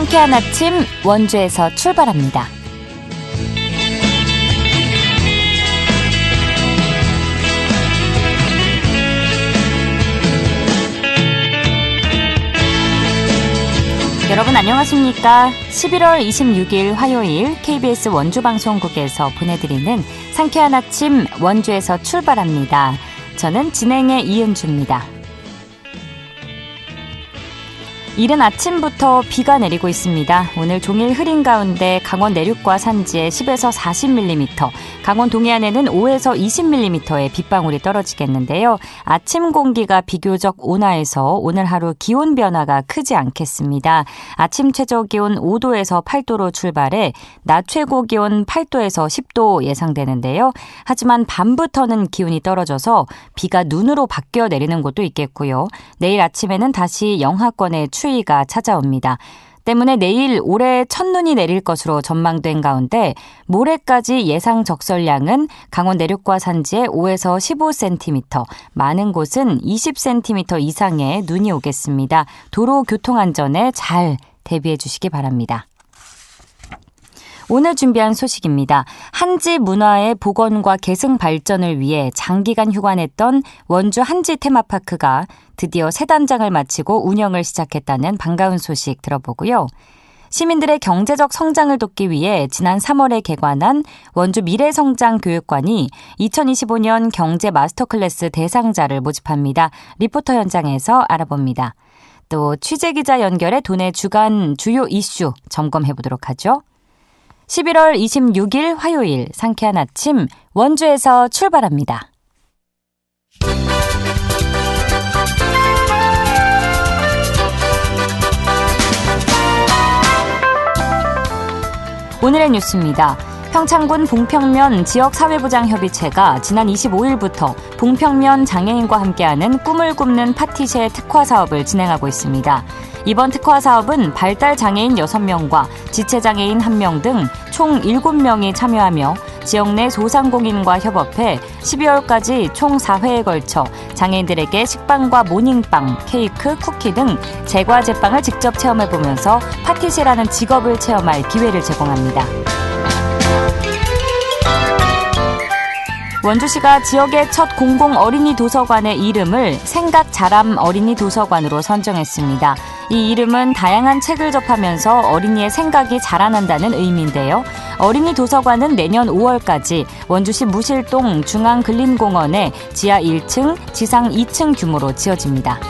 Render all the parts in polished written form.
상쾌한 아침 원주에서 출발합니다. 여러분 안녕하십니까? 11월 26일 화요일 KBS 원주방송국에서 보내드리는 상쾌한 아침 원주에서 출발합니다. 저는 진행의 이은주입니다. 이른 아침부터 비가 내리고 있습니다. 오늘 종일 흐린 가운데 강원 내륙과 산지에 10에서 40mm, 강원 동해안에는 5에서 20mm의 빗방울이 떨어지겠는데요. 아침 공기가 비교적 온화해서 오늘 하루 기온 변화가 크지 않겠습니다. 아침 최저 기온 5도에서 8도로 출발해 낮 최고 기온 8도에서 10도 예상되는데요. 하지만 밤부터는 기온이 떨어져서 비가 눈으로 바뀌어 내리는 곳도 있겠고요. 내일 아침에는 다시 영하권의 추위가 찾아옵니다. 때문에 내일 올해 첫눈이 내릴 것으로 전망된 가운데 모레까지 예상 적설량은 강원 내륙과 산지에 5에서 15cm, 많은 곳은 20cm 이상의 눈이 오겠습니다. 도로 교통 안전에 잘 대비해 주시기 바랍니다. 오늘 준비한 소식입니다. 한지 문화의 복원과 계승 발전을 위해 장기간 휴관했던 원주 한지 테마파크가 드디어 새 단장을 마치고 운영을 시작했다는 반가운 소식 들어보고요. 시민들의 경제적 성장을 돕기 위해 지난 3월에 개관한 원주 미래성장교육관이 2025년 경제 마스터클래스 대상자를 모집합니다. 리포터 현장에서 알아봅니다. 또 취재기자 연결해 도내 주간 주요 이슈 점검해보도록 하죠. 11월 26일 화요일 상쾌한 아침 원주에서 출발합니다. 오늘의 뉴스입니다. 평창군 봉평면 지역사회보장협의체가 지난 25일부터 봉평면 장애인과 함께하는 꿈을 굽는 파티쉐 특화 사업을 진행하고 있습니다. 이번 특화 사업은 발달장애인 6명과 지체장애인 1명 등 총 7명이 참여하며 지역 내 소상공인과 협업해 12월까지 총 4회에 걸쳐 장애인들에게 식빵과 모닝빵, 케이크, 쿠키 등 제과제빵을 직접 체험해보면서 파티쉐라는 직업을 체험할 기회를 제공합니다. 원주시가 지역의 첫 공공 어린이 도서관의 이름을 생각자람 어린이 도서관으로 선정했습니다. 이 이름은 다양한 책을 접하면서 어린이의 생각이 자라난다는 의미인데요. 어린이 도서관은 내년 5월까지 원주시 무실동 중앙근린공원에 지하 1층, 지상 2층 규모로 지어집니다.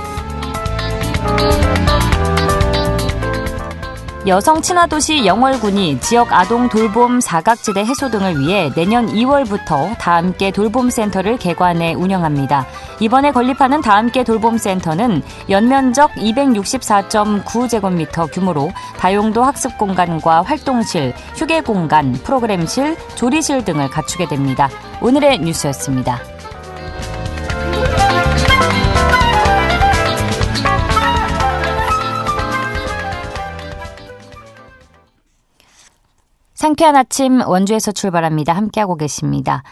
여성 친화도시 영월군이 지역 아동 돌봄 사각지대 해소 등을 위해 내년 2월부터 다함께 돌봄센터를 개관해 운영합니다. 이번에 건립하는 다함께 돌봄센터는 연면적 264.9제곱미터 규모로 다용도 학습공간과 활동실, 휴게공간, 프로그램실, 조리실 등을 갖추게 됩니다. 오늘의 뉴스였습니다. 상쾌한 아침 원주에서 출발합니다. 함께하고 계십니다.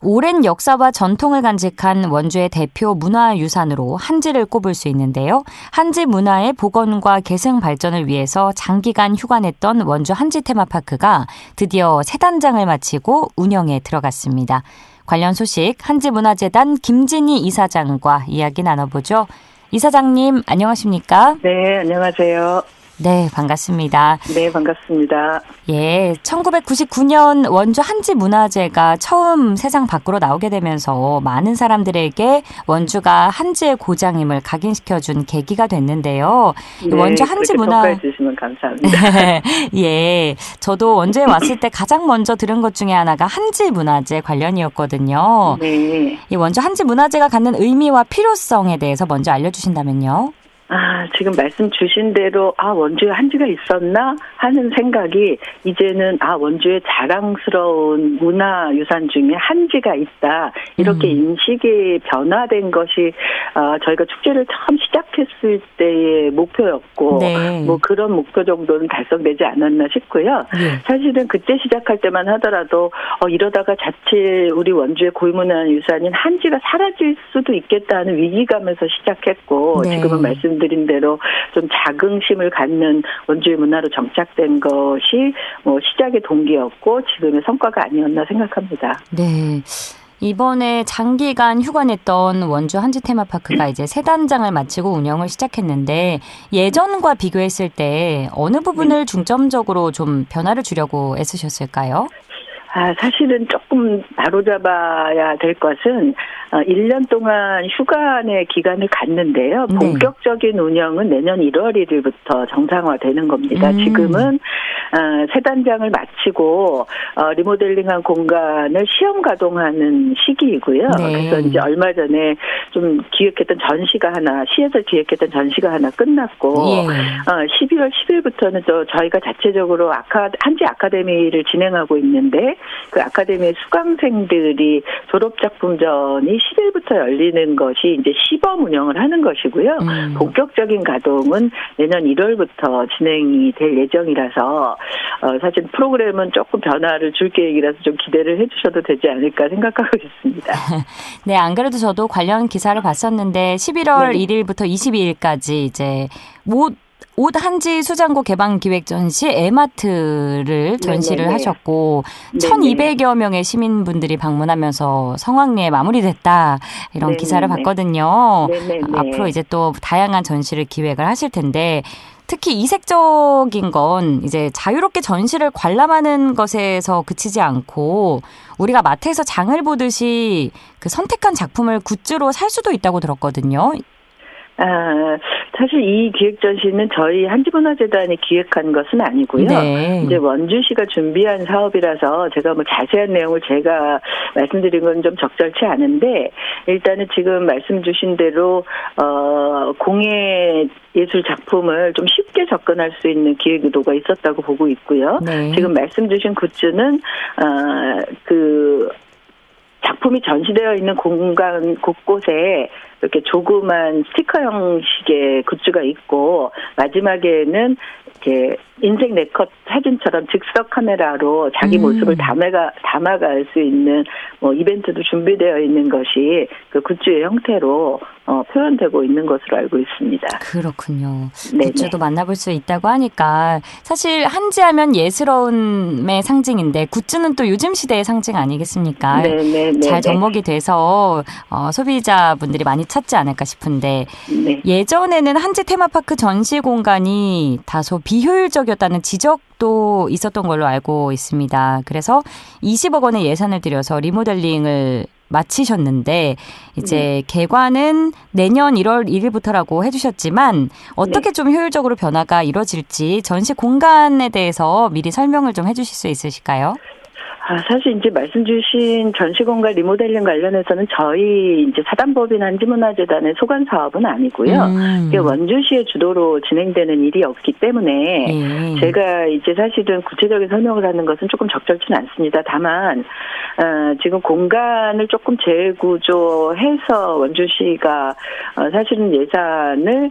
오랜 역사와 전통을 간직한 원주의 대표 문화유산으로 한지를 꼽을 수 있는데요. 한지 문화의 복원과 계승 발전을 위해서 장기간 휴관했던 원주 한지 테마파크가 드디어 새 단장을 마치고 운영에 들어갔습니다. 관련 소식 한지문화재단 김진희 이사장과 이야기 나눠보죠. 이사장님 안녕하십니까? 네, 안녕하세요. 네, 반갑습니다. 네, 반갑습니다. 예, 1999년 원주 한지문화재가 처음 세상 밖으로 나오게 되면서 많은 사람들에게 원주가 한지의 고장임을 각인시켜준 계기가 됐는데요. 네, 원주 한지문화 평가해 주시면 감사합니다. 예, 저도 원주에 왔을 때 가장 먼저 들은 것 중에 하나가 한지문화재 관련이었거든요. 네. 이 원주 한지문화재가 갖는 의미와 필요성에 대해서 먼저 알려주신다면요. 지금 말씀 주신 대로 원주에 한지가 있었나 하는 생각이 이제는 원주의 자랑스러운 문화유산 중에 한지가 있다. 이렇게 인식이 변화된 것이 저희가 축제를 처음 시작했을 때의 목표였고 네. 뭐 그런 목표 정도는 달성되지 않았나 싶고요. 네. 사실은 그때 시작할 때만 하더라도 이러다가 자칫 우리 원주의 고유문화유산인 한지가 사라질 수도 있겠다는 위기감에서 시작했고 네. 지금은 말씀 말씀드린 대로 좀 자긍심을 갖는 원주의 문화로 정착된 것이 시작의 동기였고 지금의 성과가 아니었나 생각합니다. 네. 이번에 장기간 휴가 냈던 원주 한지 테마파크가 이제 새 단장을 마치고 운영을 시작했는데 예전과 비교했을 때 어느 부분을 중점적으로 좀 변화를 주려고 애쓰셨을까요? 사실은 조금 바로잡아야 될 것은 1년 동안 휴관의 기간을 갖는데요. 본격적인 운영은 내년 1월 1일부터 정상화되는 겁니다. 지금은 새 단장을 마치고 리모델링한 공간을 시험 가동하는 시기이고요. 네. 그래서 이제 얼마 전에 좀 기획했던 전시가 하나, 시에서 기획했던 전시가 하나 끝났고 12월 10일부터는 또 저희가 자체적으로 한지 아카데미를 진행하고 있는데 그 아카데미의 수강생들이 졸업작품전이 10일부터 열리는 것이 이제 시범 운영을 하는 것이고요. 본격적인 가동은 내년 1월부터 진행이 될 예정이라서 사실 프로그램은 조금 변화를 줄 계획이라서 좀 기대를 해주셔도 되지 않을까 생각하고 있습니다. 네, 안 그래도 저도 관련 기사를 봤었는데 11월 1일부터 22일까지 이제 옷 한지 수장고 개방 기획 전시 에마트를 전시를 하셨고 1200여 명의 시민분들이 방문하면서 성황리에 마무리됐다 이런 기사를 봤거든요. 앞으로 이제 또 다양한 전시를 기획을 하실 텐데 특히 이색적인 건 이제 자유롭게 전시를 관람하는 것에서 그치지 않고 우리가 마트에서 장을 보듯이 그 선택한 작품을 굿즈로 살 수도 있다고 들었거든요. 사실 이 기획 전시는 저희 한지문화재단이 기획한 것은 아니고요. 이제 원주시가 준비한 사업이라서 제가 뭐 자세한 내용을 제가 말씀드린 건 좀 적절치 않은데 일단은 지금 말씀 주신 대로 공예 예술 작품을 좀 쉽게 접근할 수 있는 기획 의도가 있었다고 보고 있고요. 지금 말씀 주신 굿즈는 그 작품이 전시되어 있는 공간 곳곳에 이렇게 조그만 스티커 형식의 굿즈가 있고 마지막에는 이렇게 인생 네컷 사진처럼 즉석 카메라로 자기 모습을 담아갈 수 있는 이벤트도 준비되어 있는 것이 그 굿즈의 형태로 표현되고 있는 것으로 알고 있습니다. 그렇군요. 굿즈도 만나볼 수 있다고 하니까 사실 한지하면 예스러움의 상징인데 굿즈는 또 요즘 시대의 상징 아니겠습니까? 잘 접목이 돼서 소비자분들이 많이 찾지 않을까 싶은데 예전에는 한지 테마파크 전시 공간이 다소 비효율적이었다는 지적도 있었던 걸로 알고 있습니다. 그래서 20억 원의 예산을 들여서 리모델링을 마치셨는데 이제 개관은 내년 1월 1일부터라고 해주셨지만 어떻게 좀 효율적으로 변화가 이루어질지 전시 공간에 대해서 미리 설명을 좀 해주실 수 있으실까요? 사실 이제 말씀 주신 전시공간 리모델링 관련해서는 저희 이제 사단법인 한지문화재단의 소관 사업은 아니고요. 이게 원주시의 주도로 진행되는 일이었기 때문에 제가 이제 사실은 구체적인 설명을 하는 것은 조금 적절치는 않습니다. 다만 지금 공간을 조금 재구조해서 원주시가 사실은 예산을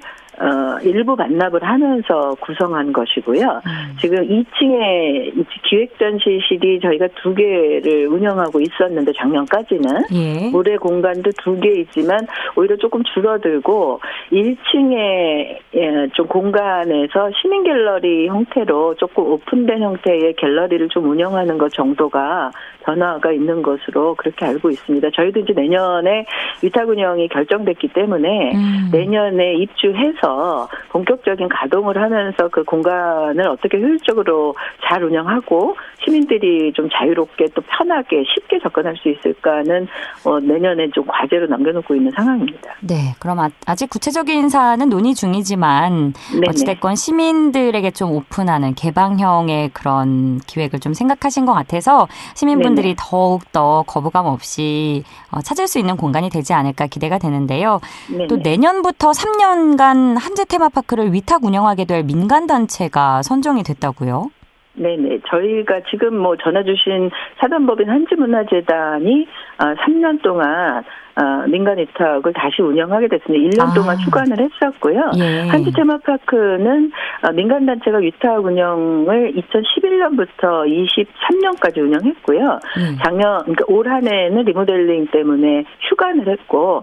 일부 반납을 하면서 구성한 것이고요. 지금 2층에 기획전시실이 저희가 2개를 운영하고 있었는데 작년까지는 올해 공간도 2개 있지만 오히려 조금 줄어들고 1층에 좀 공간에서 시민 갤러리 형태로 조금 오픈된 형태의 갤러리를 좀 운영하는 것 정도가 변화가 있는 것으로 그렇게 알고 있습니다. 저희도 이제 내년에 위탁 운영이 결정됐기 때문에 내년에 입주해서 본격적인 가동을 하면서 그 공간을 어떻게 효율적으로 잘 운영하고 시민들이 좀 자유롭게 또 편하게 쉽게 접근할 수 있을까는 내년에 좀 과제로 남겨놓고 있는 상황입니다. 네, 그럼 아직 구체적인 사안은 논의 중이지만 어찌됐건 시민들에게 좀 오픈하는 개방형의 그런 기획을 좀 생각하신 것 같아서 시민분들이 더욱더 거부감 없이 찾을 수 있는 공간이 되지 않을까 기대가 되는데요. 또 내년부터 3년간 한지 테마파크를 위탁 운영하게 될 민간단체가 선정이 됐다고요? 네네. 저희가 지금 전화 주신 사단법인 한지문화재단이 3년 동안 민간 위탁을 다시 운영하게 됐습니다. 1년 동안 휴관을 했었고요. 예. 한지 테마파크는 민간 단체가 위탁 운영을 2011년부터 23년까지 운영했고요. 그러니까 올 한 해에는 리모델링 때문에 휴관을 했고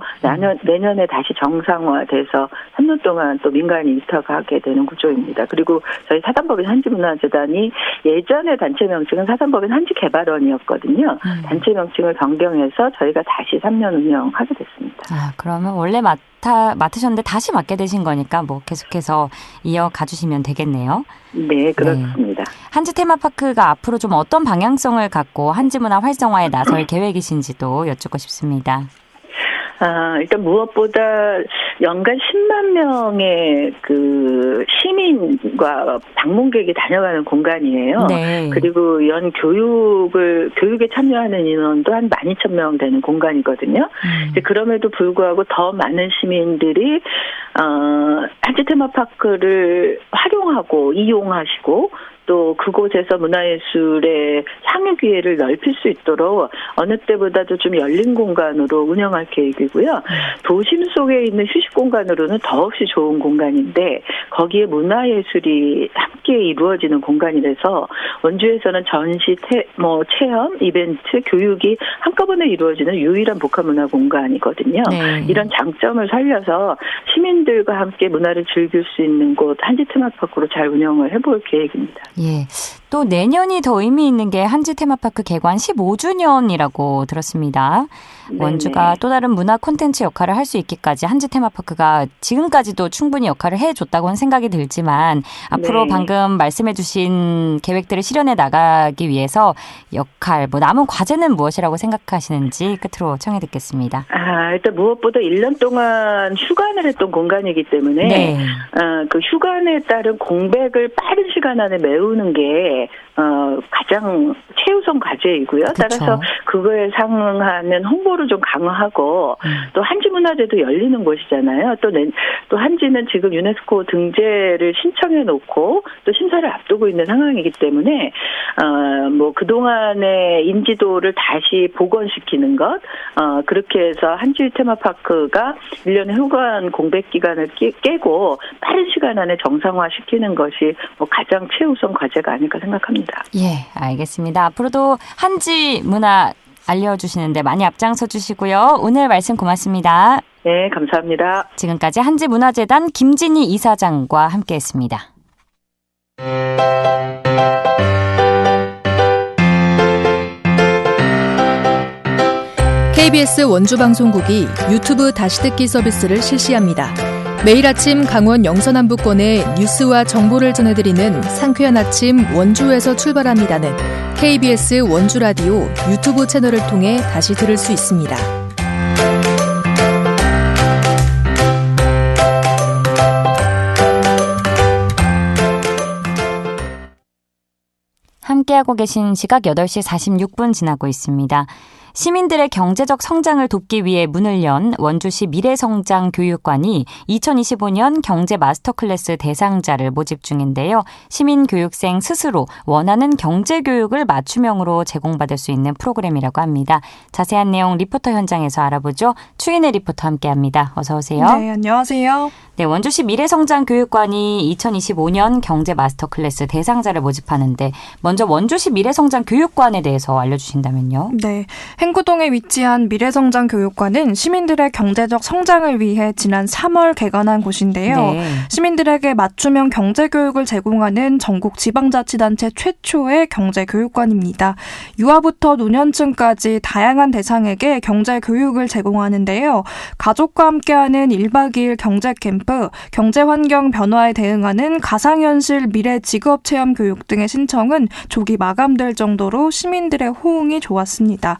내년에 다시 정상화돼서 3년 동안 또 민간이 위탁하게 되는 구조입니다. 그리고 저희 사단법인 한지문화재단이 예전에 단체 명칭은 사단법인 한지개발원이었거든요. 단체 명칭을 변경해서 저희가 다시 3년 운영하게 됐습니다. 그러면 원래 맡으셨는데 다시 맡게 되신 거니까 뭐 계속해서 이어가 주시면 되겠네요. 네, 그렇습니다. 한지 테마파크가 앞으로 좀 어떤 방향성을 갖고 한지문화 활성화에 나설 계획이신지도 여쭙고 싶습니다. 일단 무엇보다 연간 10만 명의 그 시민과 방문객이 다녀가는 공간이에요. 네. 그리고 교육에 참여하는 인원도 한 12,000명 되는 공간이거든요. 그럼에도 불구하고 더 많은 시민들이 한지 테마파크를 활용하고 이용하시고 또 그곳에서 문화예술의 향유 기회를 넓힐 수 있도록 어느 때보다도 좀 열린 공간으로 운영할 계획이고요. 도심 속에 있는 휴식 공간으로는 더없이 좋은 공간인데 거기에 문화예술이 함께 이루어지는 공간이라서 원주에서는 전시, 체험, 이벤트, 교육이 한꺼번에 이루어지는 유일한 복합문화 공간이거든요. 네. 이런 장점을 살려서 시민들과 함께 문화를 즐길 수 있는 곳 한지 테마파크로 잘 운영을 해볼 계획입니다. 예. 또 내년이 더 의미 있는 게 한지 테마파크 개관 15주년이라고 들었습니다. 네네. 원주가 또 다른 문화 콘텐츠 역할을 할 수 있기까지 한지 테마파크가 지금까지도 충분히 역할을 해줬다고는 생각이 들지만 앞으로 방금 말씀해 주신 계획들을 실현해 나가기 위해서 역할, 남은 과제는 무엇이라고 생각하시는지 끝으로 청해 듣겠습니다. 일단 무엇보다 1년 동안 휴관을 했던 공간이기 때문에 네. 그 휴관에 따른 공백을 빠른 시간 안에 메우는 게 가장 최우선 과제이고요. 그쵸. 따라서 그거에 상응하는 홍보를 좀 강화하고 또 한지문화재도 열리는 곳이잖아요. 또 한지는 지금 유네스코 등재를 신청해 놓고 또 심사를 앞두고 있는 상황이기 때문에 그동안의 인지도를 다시 복원시키는 것 그렇게 해서 한지 테마파크가 1년의 휴관 공백 기간을 깨고 빠른 시간 안에 정상화시키는 것이 가장 최우선 과제가 아닐까 생각합니다. 예, 알겠습니다. 앞으로도 한지 문화 알려주시는데 많이 앞장서 주시고요. 오늘 말씀 고맙습니다. 네, 감사합니다. 지금까지 한지문화재단 김진희 이사장과 함께했습니다. KBS 원주방송국이 유튜브 다시 듣기 서비스를 실시합니다. 매일 아침 강원 영서남부권의 뉴스와 정보를 전해드리는 상쾌한 아침 원주에서 출발합니다는 KBS 원주라디오 유튜브 채널을 통해 다시 들을 수 있습니다. 함께하고 계신 시각 8시 46분 지나고 있습니다. 시민들의 경제적 성장을 돕기 위해 문을 연 원주시 미래성장교육관이 2025년 경제 마스터클래스 대상자를 모집 중인데요. 시민교육생 스스로 원하는 경제교육을 맞춤형으로 제공받을 수 있는 프로그램이라고 합니다. 자세한 내용 리포터 현장에서 알아보죠. 추인의 리포터 함께합니다. 어서 오세요. 네, 안녕하세요. 네, 원주시 미래성장교육관이 2025년 경제 마스터클래스 대상자를 모집하는데 먼저 원주시 미래성장교육관에 대해서 알려주신다면요. 네, 행구동에 위치한 미래성장교육관은 시민들의 경제적 성장을 위해 지난 3월 개관한 곳인데요. 네. 시민들에게 맞춤형 경제교육을 제공하는 전국 지방자치단체 최초의 경제교육관입니다. 유아부터 노년층까지 다양한 대상에게 경제교육을 제공하는데요. 가족과 함께하는 1박 2일 경제캠프, 경제환경 변화에 대응하는 가상현실 미래 직업체험 교육 등의 신청은 조기 마감될 정도로 시민들의 호응이 좋았습니다.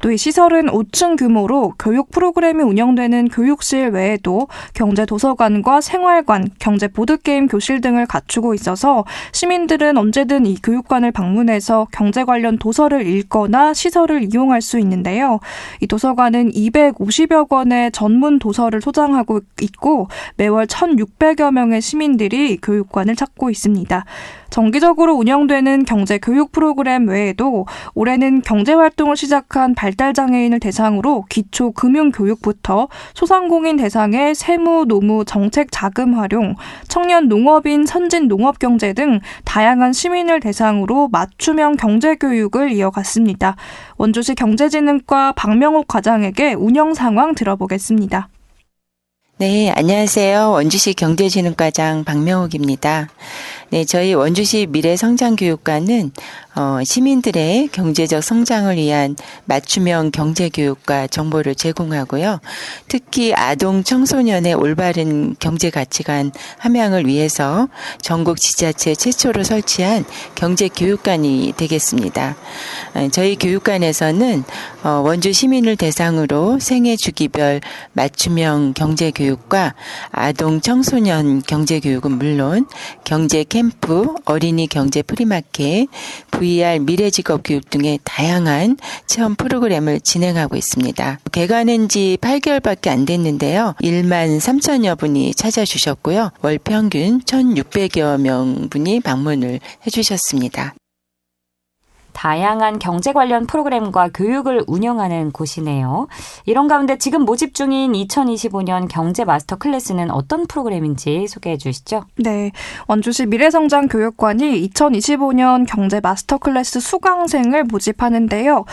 또 이 시설은 5층 규모로 교육 프로그램이 운영되는 교육실 외에도 경제도서관과 생활관, 경제보드게임 교실 등을 갖추고 있어서 시민들은 언제든 이 교육관을 방문해서 경제 관련 도서를 읽거나 시설을 이용할 수 있는데요. 이 도서관은 250여 권의 전문 도서를 소장하고 있고 매월 1,600여 명의 시민들이 교육관을 찾고 있습니다. 정기적으로 운영되는 경제교육 프로그램 외에도 올해는 경제활동을 시작한 위치한 발달장애인을 대상으로 기초 금융교육부터 소상공인 대상의 세무, 노무, 정책 자금 활용, 청년 농업인 선진 농업경제 등 다양한 시민을 대상으로 맞춤형 경제교육을 이어갔습니다. 원주시 경제진흥과 박명옥 과장에게 운영 상황 들어보겠습니다. 네, 안녕하세요. 원주시 경제진흥과장 박명옥입니다. 네, 저희 원주시 미래성장교육과는 시민들의 경제적 성장을 위한 맞춤형 경제교육과 정보를 제공하고요. 특히 아동 청소년의 올바른 경제가치관 함양을 위해서 전국 지자체 최초로 설치한 경제교육관이 되겠습니다. 저희 교육관에서는 원주 시민을 대상으로 생애 주기별 맞춤형 경제교육과 아동 청소년 경제교육은 물론 경제 캠프, 어린이 경제 프리마켓, VR 미래직업교육 등의 다양한 체험 프로그램을 진행하고 있습니다. 개관한 지 8개월밖에 안 됐는데요. 1만 3천여 분이 찾아주셨고요. 월 평균 1,600여 명분이 방문을 해주셨습니다. 다양한 경제 관련 프로그램과 교육을 운영하는 곳이네요. 이런 가운데 지금 모집 중인 2025년 경제 마스터 클래스는 어떤 프로그램인지 소개해 주시죠. 네, 원주시 미래성장교육관이 2025년 경제 마스터 클래스 수강생을 모집하는데요.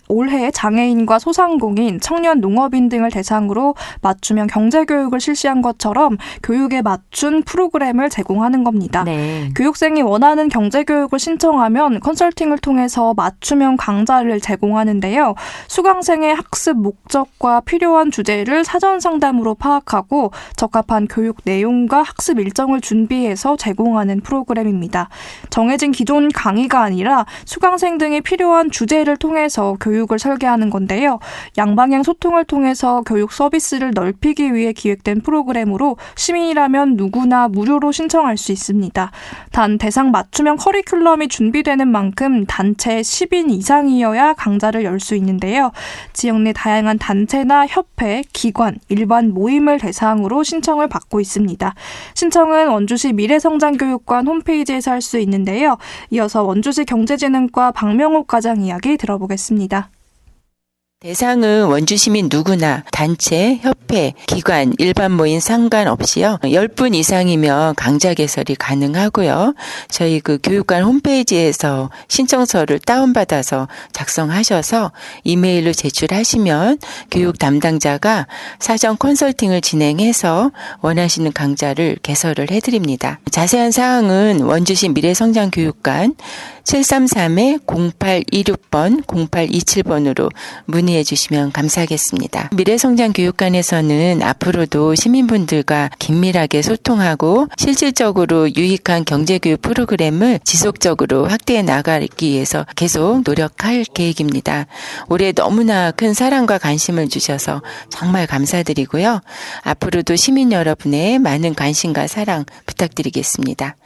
올해 장애인과 소상공인, 청년 농업인 등을 대상으로 맞춤형 경제교육을 실시한 것처럼 교육에 맞춘 프로그램을 제공하는 겁니다. 네. 교육생이 원하는 경제교육을 신청하면 컨설팅을 통해서 맞춤형 강좌를 제공하는데요. 수강생의 학습 목적과 필요한 주제를 사전 상담으로 파악하고 적합한 교육 내용과 학습 일정을 준비해서 제공하는 프로그램입니다. 정해진 기존 강의가 아니라 수강생 등이 필요한 주제를 통해서 교육을 설계하는 건데요. 양방향 소통을 통해서 교육 서비스를 넓히기 위해 기획된 프로그램으로 시민이라면 누구나 무료로 신청할 수 있습니다. 단 대상 맞춤형 커리큘럼이 준비되는 만큼 단체 10인 이상이어야 강좌를 열 수 있는데요. 지역 내 다양한 단체나 협회, 기관, 일반 모임을 대상으로 신청을 받고 있습니다. 신청은 원주시 미래성장교육관 홈페이지에서 할 수 있는데요. 이어서 원주시 경제진흥과 박명옥 과장 이야기 들어보겠습니다. 대상은 원주 시민 누구나 단체, 협회, 기관, 일반 모임 상관없이요. 10분 이상이면 강좌 개설이 가능하고요. 저희 교육관 홈페이지에서 신청서를 다운받아서 작성하셔서 이메일로 제출하시면 교육 담당자가 사전 컨설팅을 진행해서 원하시는 강좌를 개설을 해드립니다. 자세한 사항은 원주시 미래성장교육관 733-0826번, 0827번으로 문의해 주시면 감사하겠습니다. 미래성장교육관에서는 앞으로도 시민분들과 긴밀하게 소통하고 실질적으로 유익한 경제교육 프로그램을 지속적으로 확대해 나가기 위해서 계속 노력할 계획입니다. 올해 너무나 큰 사랑과 관심을 주셔서 정말 감사드리고요. 앞으로도 시민 여러분의 많은 관심과 사랑 부탁드리겠습니다.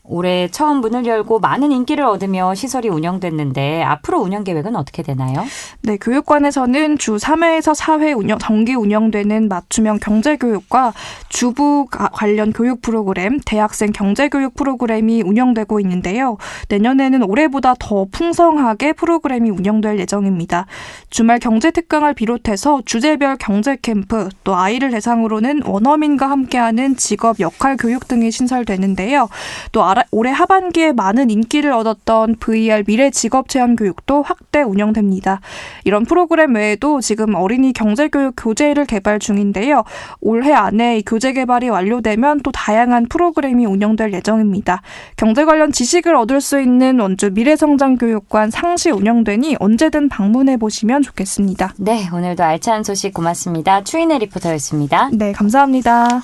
올해 처음 문을 열고 많은 인기를 얻으며 시설이 운영됐는데 앞으로 운영 계획은 어떻게 되나요? 네, 교육관에서는 주 3회에서 4회 정기 운영되는 맞춤형 경제교육과 주부 관련 교육 프로그램, 대학생 경제교육 프로그램이 운영되고 있는데요. 내년에는 올해보다 더 풍성하게 프로그램이 운영될 예정입니다. 주말 경제특강을 비롯해서 주제별 경제캠프, 또 아이를 대상으로는 원어민과 함께하는 직업 역할 교육 등이 신설되는데요. 또 올해 하반기에 많은 인기를 얻었던 VR 미래 직업 체험 교육도 확대 운영됩니다. 이런 프로그램 외에도 지금 어린이 경제교육 교재를 개발 중인데요. 올해 안에 이 교재 개발이 완료되면 또 다양한 프로그램이 운영될 예정입니다. 경제 관련 지식을 얻을 수 있는 원주 미래성장교육관 상시 운영되니 언제든 방문해 보시면 좋겠습니다. 네, 오늘도 알찬 소식 고맙습니다. 추인혜 리포터였습니다. 네, 감사합니다.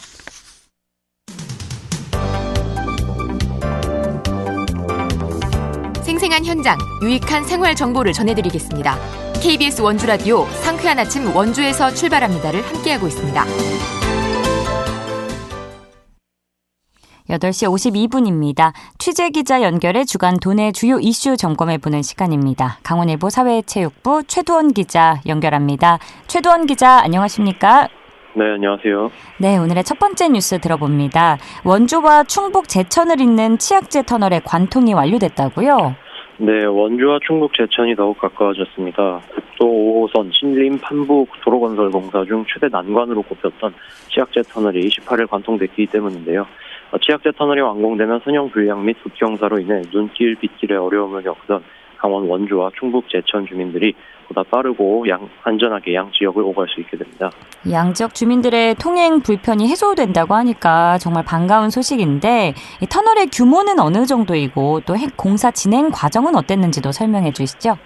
생생한 현장, 유익한 생활 정보를 전해드리겠습니다. KBS 원주라디오 상쾌한 아침 원주에서 출발합니다를 함께하고 있습니다. 8시 52분입니다. 취재기자 연결해 주간 도내 주요 이슈 점검해보는 시간입니다. 강원일보 사회체육부 최두원 기자 연결합니다. 최두원 기자, 안녕하십니까? 네, 안녕하세요. 네, 오늘의 첫 번째 뉴스 들어봅니다. 원주와 충북 제천을 잇는 치악제 터널의 관통이 완료됐다고요? 네, 원주와 충북 제천이 더욱 가까워졌습니다. 국도 5호선 신림 판부 도로건설공사 중 최대 난관으로 꼽혔던 치악제 터널이 18일 관통됐기 때문인데요. 치악제 터널이 완공되면 선형 불량 및 급경사로 인해 눈길, 빗길에 어려움을 겪던 강원 원주와 충북 제천 주민들이 보다 빠르고 안전하게 양 지역을 오갈 수 있게 됩니다. 양 지역 주민들의 통행 불편이 해소된다고 하니까 정말 반가운 소식인데 이 터널의 규모는 어느 정도이고 또 공사 진행 과정은 어땠는지도 설명해 주시죠.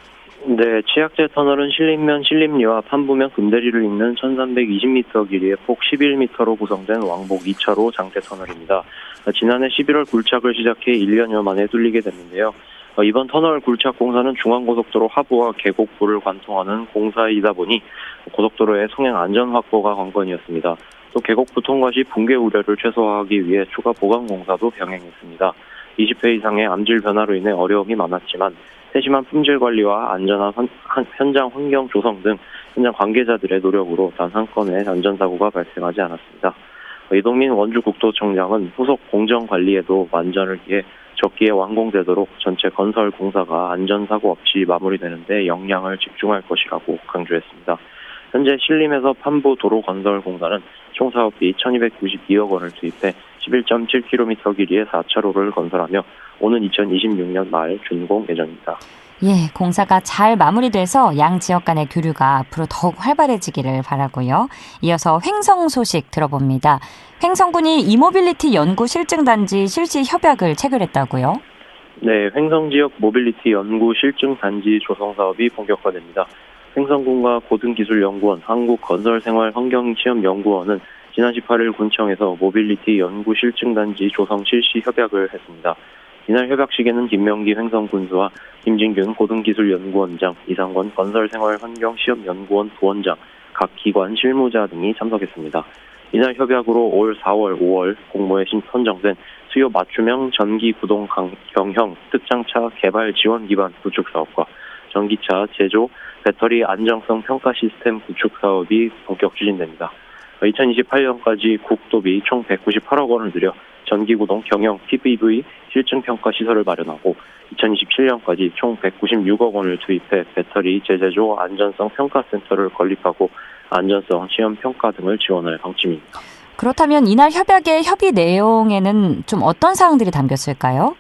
네, 치악제 터널은 신림면 신림리와 판부면 금대리를 잇는 1320m 길이의 폭 11m로 구성된 왕복 2차로 장대 터널입니다. 지난해 11월 굴착을 시작해 1년여 만에 뚫리게 됐는데요. 이번 터널 굴착 공사는 중앙고속도로 하부와 계곡부를 관통하는 공사이다 보니 고속도로의 통행 안전 확보가 관건이었습니다. 또 계곡부 통과 시 붕괴 우려를 최소화하기 위해 추가 보강 공사도 병행했습니다. 20회 이상의 암질 변화로 인해 어려움이 많았지만 세심한 품질 관리와 안전한 현장 환경 조성 등 현장 관계자들의 노력으로 단 한 건의 안전사고가 발생하지 않았습니다. 이동민 원주국도청장은 후속 공정 관리에도 만전을 기해 적기에 완공되도록 전체 건설 공사가 안전사고 없이 마무리되는 데 역량을 집중할 것이라고 강조했습니다. 현재 신림에서 판부 도로 건설 공사는 총 사업비 1,292억 원을 투입해 11.7km 길이의 4차로를 건설하며 오는 2026년 말 준공 예정입니다. 예, 공사가 잘 마무리돼서 양 지역 간의 교류가 앞으로 더욱 활발해지기를 바라고요. 이어서 횡성 소식 들어봅니다. 횡성군이 이모빌리티 연구 실증단지 실시 협약을 체결했다고요? 네, 횡성 지역 모빌리티 연구 실증단지 조성 사업이 본격화됩니다. 횡성군과 고등기술연구원, 한국건설생활환경시험연구원은 지난 18일 군청에서 모빌리티 연구 실증단지 조성 실시 협약을 했습니다. 이날 협약식에는 김명기 횡성군수와 김진균 고등기술연구원장, 이상권 건설생활환경시험연구원 부원장, 각 기관 실무자 등이 참석했습니다. 이날 협약으로 올 4월, 5월 공모에 선정된 수요 맞춤형 전기 구동 경형 특장차 개발 지원 기반 구축 사업과 전기차 제조 배터리 안정성 평가 시스템 구축 사업이 본격 추진됩니다. 2028년까지 국도비 총 198억 원을 들여 전기구동 경영 PPV 실증평가 시설을 마련하고 2027년까지 총 196억 원을 투입해 배터리 재제조 안전성 평가센터를 건립하고 안전성 시험 평가 등을 지원할 방침입니다. 그렇다면 이날 협약의 협의 내용에는 좀 어떤 사항들이 담겼을까요?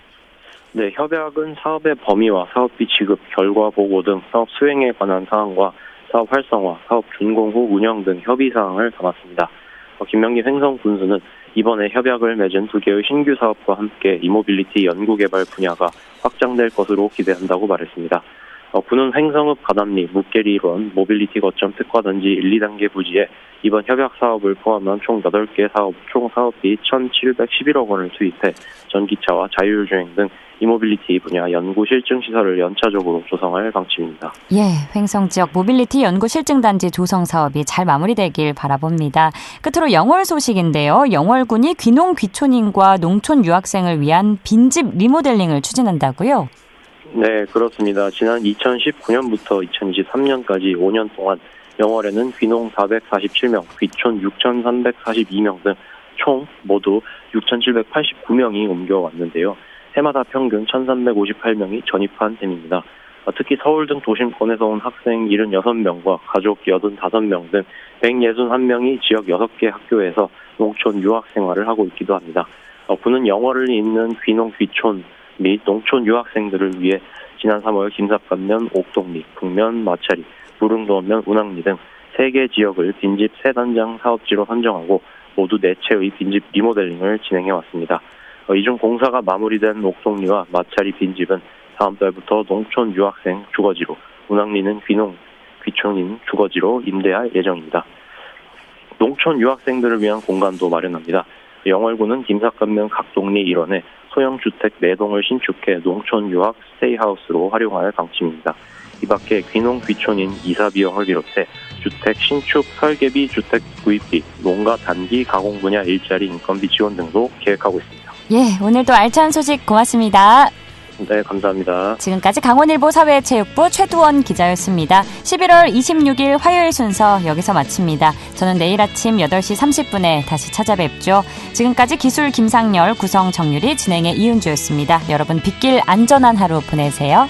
네, 협약은 사업의 범위와 사업비 지급, 결과 보고 등 사업 수행에 관한 사항과 사업 활성화, 사업 준공 후 운영 등 협의 사항을 담았습니다. 김명기 횡성군수는 이번에 협약을 맺은 2개의 신규 사업과 함께 이모빌리티 연구개발 분야가 확장될 것으로 기대한다고 말했습니다. 군은 횡성읍 가담리, 묵계리 일원, 모빌리티 거점 특화단지 1, 2단계 부지에 이번 협약 사업을 포함한 총 8개 사업, 총 사업비 1,711억 원을 투입해 전기차와 자율주행 등 이모빌리티 분야 연구 실증 시설을 연차적으로 조성할 방침입니다. 예, 횡성 지역 모빌리티 연구 실증단지 조성 사업이 잘 마무리되길 바라봅니다. 끝으로 영월 소식인데요. 영월군이 귀농 귀촌인과 농촌 유학생을 위한 빈집 리모델링을 추진한다고요? 네, 그렇습니다. 지난 2019년부터 2023년까지 5년 동안 영월에는 귀농 447명, 귀촌 6,342명 등 총 모두 6,789명이 옮겨왔는데요. 해마다 평균 1,358명이 전입한 셈입니다. 특히 서울 등 도심권에서 온 학생 76명과 가족 85명 등 161명이 지역 6개 학교에서 농촌 유학 생활을 하고 있기도 합니다. 군은 영월을 잇는 귀농 귀촌 및 농촌 유학생들을 위해 지난 3월 김삿갓면 옥동리, 북면 마차리, 무릉도원면 운항리 등 3개 지역을 빈집 3단장 사업지로 선정하고 모두 4채의 빈집 리모델링을 진행해왔습니다. 이 중 공사가 마무리된 옥동리와 마차리 빈집은 다음 달부터 농촌 유학생 주거지로, 운항리는 귀농 귀촌인 주거지로 임대할 예정입니다. 농촌 유학생들을 위한 공간도 마련합니다. 영월군은 김삿갓면 각동리 일원에 소형 주택 4동을 신축해 농촌 유학 스테이하우스로 활용할 방침입니다. 이 밖에 귀농 귀촌인 이사 비용을 비롯해 주택 신축 설계비, 주택 구입비, 농가 단기 가공 분야 일자리 인건비 지원 등도 계획하고 있습니다. 예, 오늘도 알찬 소식 고맙습니다. 네, 감사합니다. 지금까지 강원일보 사회체육부 최두원 기자였습니다. 11월 26일 화요일 순서 여기서 마칩니다. 저는 내일 아침 8시 30분에 다시 찾아뵙죠. 지금까지 기술 김상열, 구성 정유리, 진행의 이은주였습니다. 여러분 빗길 안전한 하루 보내세요.